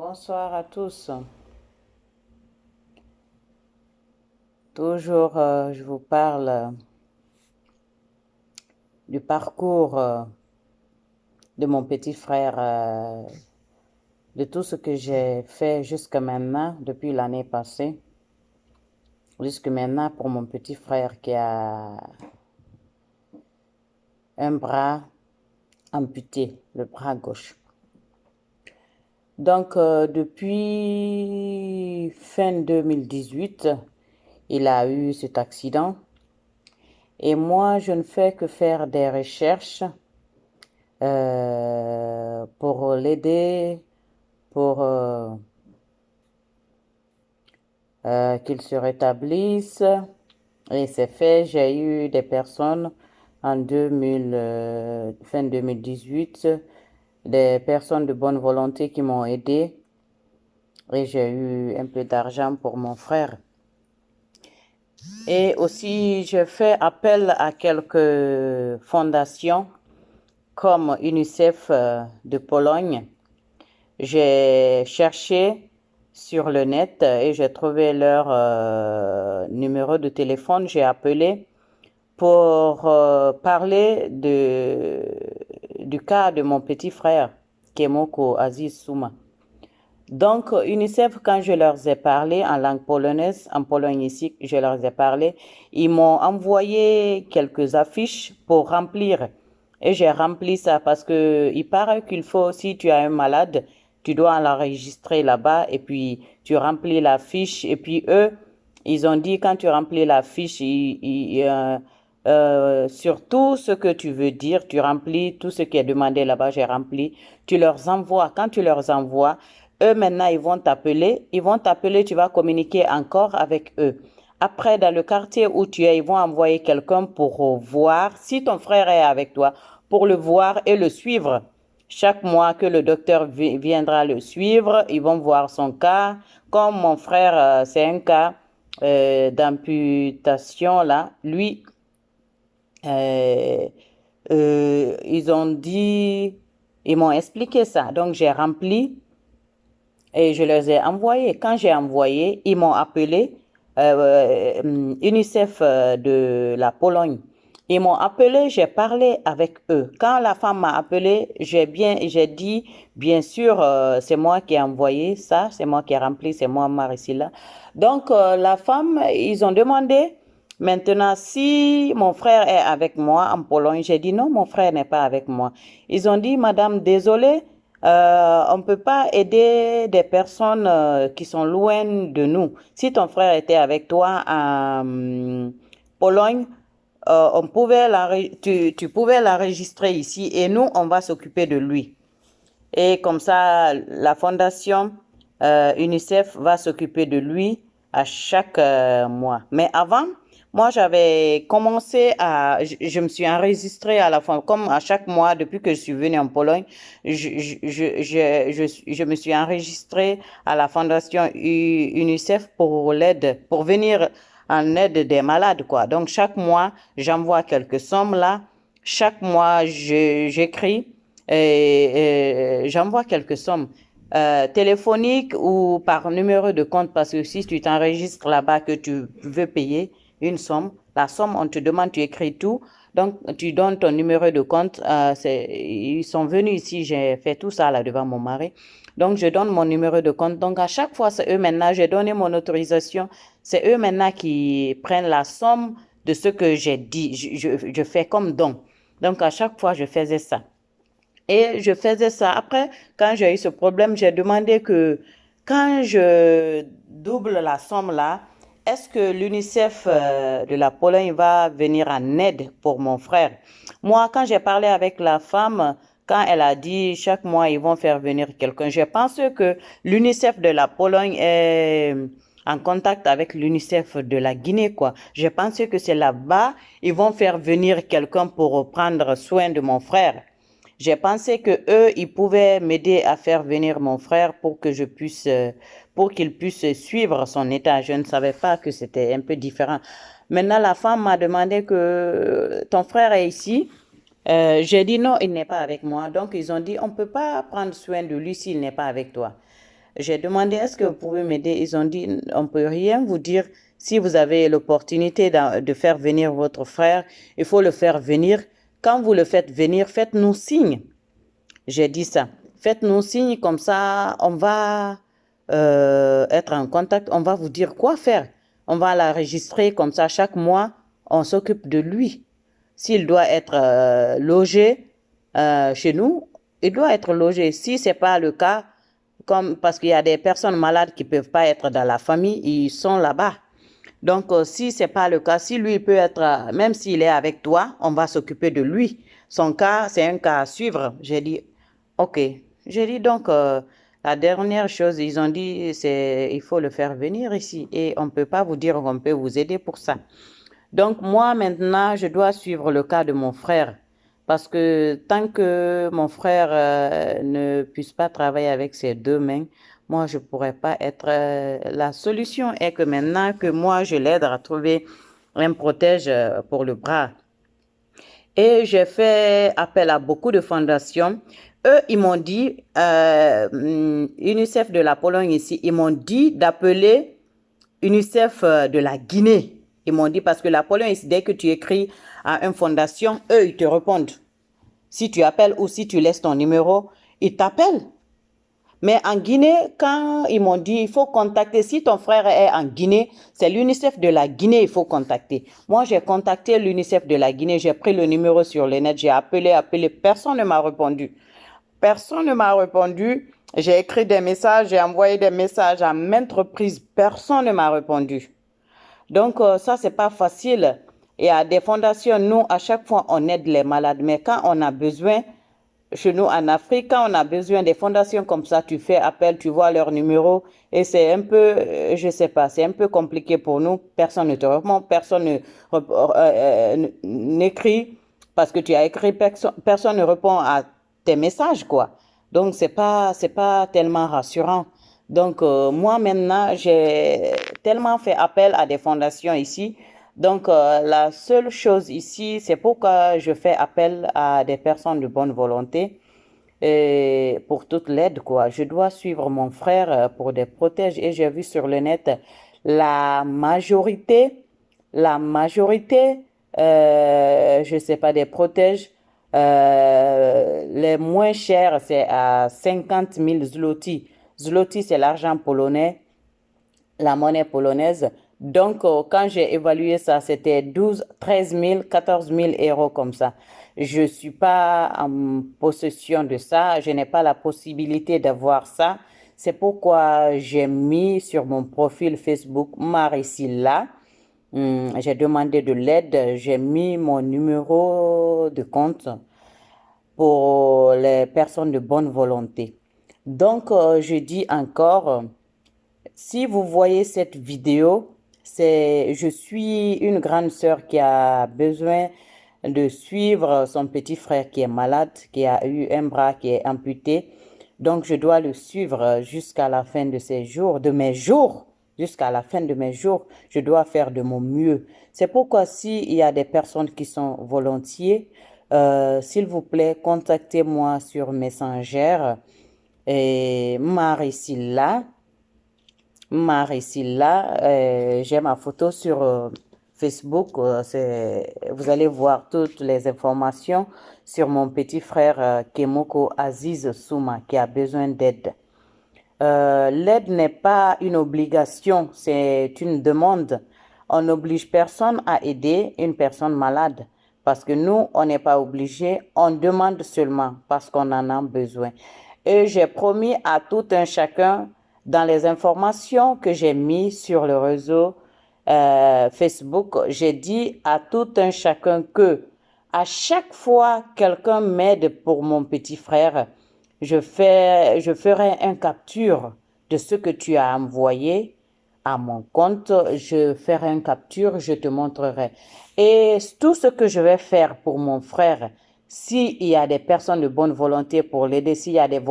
Bonsoir à tous. Toujours, je vous parle du parcours de mon petit frère, de tout ce que j'ai fait jusqu'à maintenant, depuis l'année passée, jusqu'à maintenant pour mon petit frère qui a un bras amputé, le bras gauche. Donc, depuis fin 2018, il a eu cet accident. Et moi, je ne fais que faire des recherches pour l'aider, pour qu'il se rétablisse. Et c'est fait, j'ai eu des personnes en 2000, fin 2018, des personnes de bonne volonté qui m'ont aidé et j'ai eu un peu d'argent pour mon frère. Et aussi, je fais appel à quelques fondations comme UNICEF de Pologne. J'ai cherché sur le net et j'ai trouvé leur numéro de téléphone. J'ai appelé pour parler du cas de mon petit frère, Kemoko Aziz Souma. Donc, UNICEF, quand je leur ai parlé en langue polonaise, en Pologne ici, je leur ai parlé, ils m'ont envoyé quelques affiches pour remplir. Et j'ai rempli ça parce que il paraît qu'il faut, si tu as un malade, tu dois l'enregistrer là-bas et puis tu remplis la fiche. Et puis eux, ils ont dit quand tu remplis la fiche, sur tout ce que tu veux dire, tu remplis tout ce qui est demandé là-bas, j'ai rempli. Tu leur envoies. Quand tu leur envoies, eux maintenant, ils vont t'appeler, tu vas communiquer encore avec eux. Après, dans le quartier où tu es, ils vont envoyer quelqu'un pour voir si ton frère est avec toi, pour le voir et le suivre. Chaque mois que le docteur viendra le suivre, ils vont voir son cas. Comme mon frère, c'est un cas d'amputation là, lui, euh, ils ont dit, ils m'ont expliqué ça. Donc j'ai rempli et je les ai envoyés. Quand j'ai envoyé, ils m'ont appelé, UNICEF de la Pologne. Ils m'ont appelé, j'ai parlé avec eux. Quand la femme m'a appelé, j'ai dit, bien sûr, c'est moi qui ai envoyé ça, c'est moi qui ai rempli, c'est moi, Maricilla. Donc, la femme, ils ont demandé, maintenant, si mon frère est avec moi en Pologne, j'ai dit non, mon frère n'est pas avec moi. Ils ont dit, madame, désolée, on ne peut pas aider des personnes qui sont loin de nous. Si ton frère était avec toi en Pologne, tu pouvais l'enregistrer ici et nous, on va s'occuper de lui. Et comme ça, la fondation UNICEF va s'occuper de lui à chaque mois. Mais avant, moi, j'avais commencé je me suis enregistrée à la fin, comme à chaque mois, depuis que je suis venue en Pologne, je me suis enregistrée à la fondation UNICEF pour l'aide, pour venir en aide des malades, quoi. Donc, chaque mois, j'envoie quelques sommes là. Chaque mois, j'écris et j'envoie quelques sommes téléphoniques ou par numéro de compte parce que si tu t'enregistres là-bas que tu veux payer une somme, la somme, on te demande, tu écris tout. Donc, tu donnes ton numéro de compte. Ils sont venus ici, j'ai fait tout ça là devant mon mari. Donc, je donne mon numéro de compte. Donc, à chaque fois, c'est eux maintenant, j'ai donné mon autorisation. C'est eux maintenant qui prennent la somme de ce que j'ai dit. Je fais comme don. Donc, à chaque fois, je faisais ça. Et je faisais ça. Après, quand j'ai eu ce problème, j'ai demandé que quand je double la somme là, est-ce que l'UNICEF de la Pologne va venir en aide pour mon frère? Moi, quand j'ai parlé avec la femme, quand elle a dit chaque mois ils vont faire venir quelqu'un, je pense que l'UNICEF de la Pologne est en contact avec l'UNICEF de la Guinée, quoi. Je pense que c'est là-bas, ils vont faire venir quelqu'un pour prendre soin de mon frère. J'ai pensé que eux, ils pouvaient m'aider à faire venir mon frère pour que pour qu'il puisse suivre son état. Je ne savais pas que c'était un peu différent. Maintenant, la femme m'a demandé que ton frère est ici. J'ai dit non, il n'est pas avec moi. Donc, ils ont dit, on ne peut pas prendre soin de lui s'il n'est pas avec toi. J'ai demandé, est-ce que vous pouvez m'aider? Ils ont dit, on ne peut rien vous dire. Si vous avez l'opportunité de faire venir votre frère, il faut le faire venir. Quand vous le faites venir, faites-nous signe. J'ai dit ça. Faites-nous signe, comme ça, on va être en contact. On va vous dire quoi faire. On va l'enregistrer, comme ça, chaque mois, on s'occupe de lui. S'il doit être logé chez nous, il doit être logé. Si ce n'est pas le cas, comme, parce qu'il y a des personnes malades qui ne peuvent pas être dans la famille, ils sont là-bas. Donc, si ce n'est pas le cas, si lui peut être, même s'il est avec toi, on va s'occuper de lui. Son cas, c'est un cas à suivre. J'ai dit, OK. J'ai dit donc, la dernière chose, ils ont dit, c'est il faut le faire venir ici et on ne peut pas vous dire qu'on peut vous aider pour ça. Donc, moi, maintenant, je dois suivre le cas de mon frère. Parce que tant que mon frère ne puisse pas travailler avec ses deux mains, moi, je ne pourrais pas être... la solution est que maintenant que moi, je l'aide à trouver un protège pour le bras. Et j'ai fait appel à beaucoup de fondations. Eux, ils m'ont dit, UNICEF de la Pologne ici, ils m'ont dit d'appeler UNICEF de la Guinée. Ils m'ont dit, parce que la Pologne ici, dès que tu écris à une fondation, eux, ils te répondent. Si tu appelles ou si tu laisses ton numéro, ils t'appellent. Mais en Guinée, quand ils m'ont dit, il faut contacter, si ton frère est en Guinée, c'est l'UNICEF de la Guinée, il faut contacter. Moi, j'ai contacté l'UNICEF de la Guinée, j'ai pris le numéro sur le net, j'ai appelé, personne ne m'a répondu. Personne ne m'a répondu. J'ai écrit des messages, j'ai envoyé des messages à maintes reprises, personne ne m'a répondu. Donc, ça, c'est pas facile. Et à des fondations, nous, à chaque fois, on aide les malades. Mais quand on a besoin, chez nous en Afrique, quand on a besoin des fondations comme ça, tu fais appel, tu vois leur numéro et c'est un peu, je sais pas, c'est un peu compliqué pour nous. Personne ne te répond, personne n'écrit parce que tu as écrit, personne ne répond à tes messages, quoi. Donc, c'est pas tellement rassurant. Donc, moi, maintenant, j'ai tellement fait appel à des fondations ici. Donc, la seule chose ici, c'est pourquoi je fais appel à des personnes de bonne volonté et pour toute l'aide, quoi. Je dois suivre mon frère pour des protèges et j'ai vu sur le net la majorité, je sais pas, des protèges, les moins chers, c'est à 50 000 zloty. Zloty, c'est l'argent polonais, la monnaie polonaise. Donc, quand j'ai évalué ça, c'était 12, 13 000, 14 000 euros comme ça. Je ne suis pas en possession de ça. Je n'ai pas la possibilité d'avoir ça. C'est pourquoi j'ai mis sur mon profil Facebook Maricilla. J'ai demandé de l'aide. J'ai mis mon numéro de compte pour les personnes de bonne volonté. Donc, je dis encore, si vous voyez cette vidéo, je suis une grande sœur qui a besoin de suivre son petit frère qui est malade, qui a eu un bras qui est amputé. Donc, je dois le suivre jusqu'à la fin de ses jours, de mes jours, jusqu'à la fin de mes jours. Je dois faire de mon mieux. C'est pourquoi s'il y a des personnes qui sont volontiers, s'il vous plaît, contactez-moi sur Messenger et Maricilla. J'ai ma photo sur Facebook. Vous allez voir toutes les informations sur mon petit frère Kemoko Aziz Souma qui a besoin d'aide. L'aide n'est pas une obligation, c'est une demande. On n'oblige personne à aider une personne malade parce que nous, on n'est pas obligé, on demande seulement parce qu'on en a besoin. Et j'ai promis à tout un chacun dans les informations que j'ai mises sur le réseau Facebook, j'ai dit à tout un chacun que à chaque fois quelqu'un m'aide pour mon petit frère, je ferai un capture de ce que tu as envoyé à mon compte. Je ferai un capture, je te montrerai. Et tout ce que je vais faire pour mon frère, s'il y a des personnes de bonne volonté pour l'aider, s'il y a des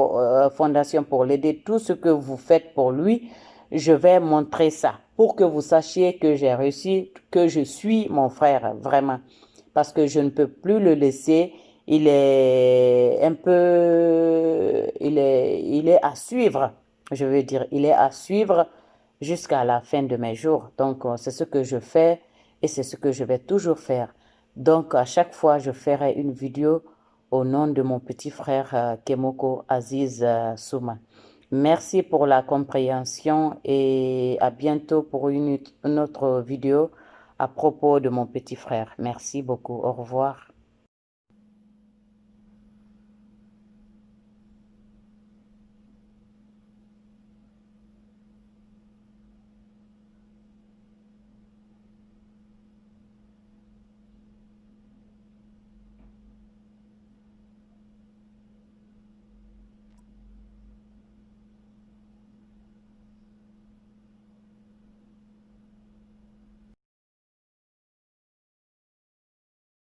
fondations pour l'aider, tout ce que vous faites pour lui, je vais montrer ça pour que vous sachiez que j'ai réussi, que je suis mon frère, vraiment. Parce que je ne peux plus le laisser. Il est un peu, il est à suivre. je veux dire, il est à suivre jusqu'à la fin de mes jours. Donc, c'est ce que je fais et c'est ce que je vais toujours faire. Donc, à chaque fois, je ferai une vidéo au nom de mon petit frère Kemoko Aziz Souma. Merci pour la compréhension et à bientôt pour une autre vidéo à propos de mon petit frère. Merci beaucoup. Au revoir.